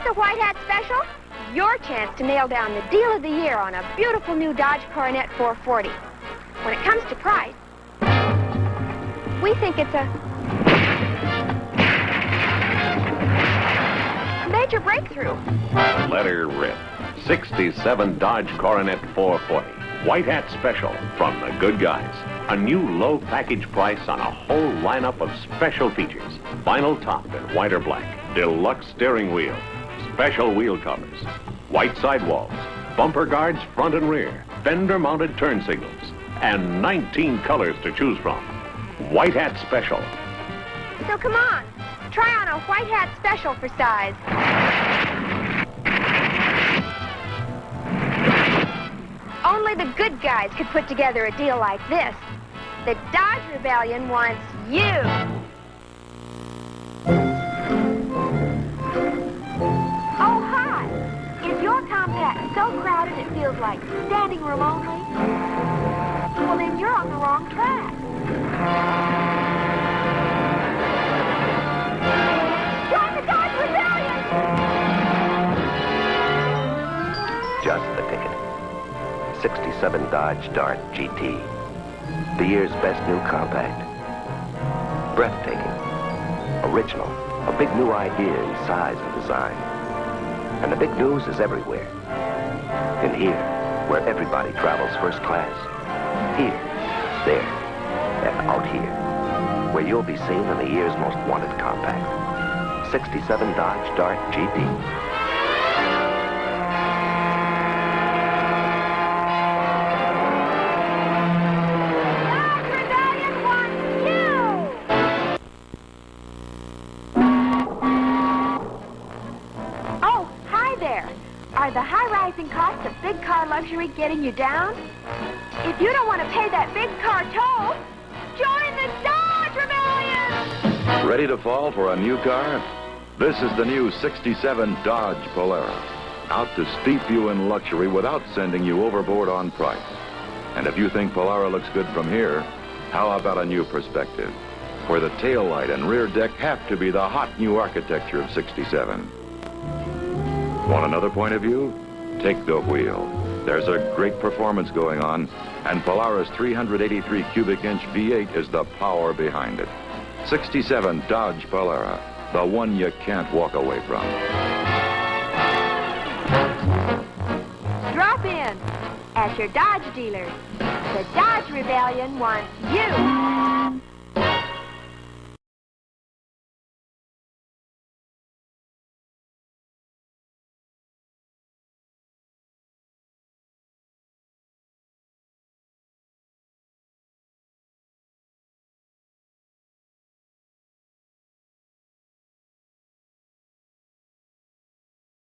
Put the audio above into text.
a White Hat Special? Your chance to nail down the deal of the year on a beautiful new Dodge Coronet 440. When it comes to price, we think it's a major breakthrough. Let her rip. 67 Dodge Coronet 440. White Hat Special from the good guys. A new low package price on a whole lineup of special features. Vinyl top in white or black. Deluxe steering wheel. Special wheel covers. White sidewalls. Bumper guards front and rear. Fender-mounted turn signals. And 19 colors to choose from. White Hat Special. So come on, try on a White Hat Special for size. Only the good guys could put together a deal like this. The Dodge Rebellion wants you. Oh, hi. Is your compact so crowded it feels like standing room only? Well, then you're on the wrong track. Join the Dodge Rebellion! Just the ticket. 67 Dodge Dart GT. The year's best new compact. Breathtaking. Original. A big new idea in size and design. And the big news is everywhere. In here, where everybody travels first class. Here, there, and out here, where you'll be seen in the year's most wanted compact. 67 Dodge Dart GT. Are the high-rising costs of big car luxury getting you down? If you don't want to pay that big car toll, join the Dodge Rebellion! Ready to fall for a new car? This is the new 67 Dodge Polara. Out to steep you in luxury without sending you overboard on price. And if you think Polara looks good from here, how about a new perspective? Where the taillight and rear deck have to be the hot new architecture of 67. Want another point of view? Take the wheel. There's a great performance going on, and Polara's 383 cubic inch V8 is the power behind it. 67 Dodge Polara, the one you can't walk away from. Drop in at your Dodge dealer. The Dodge Rebellion wants you.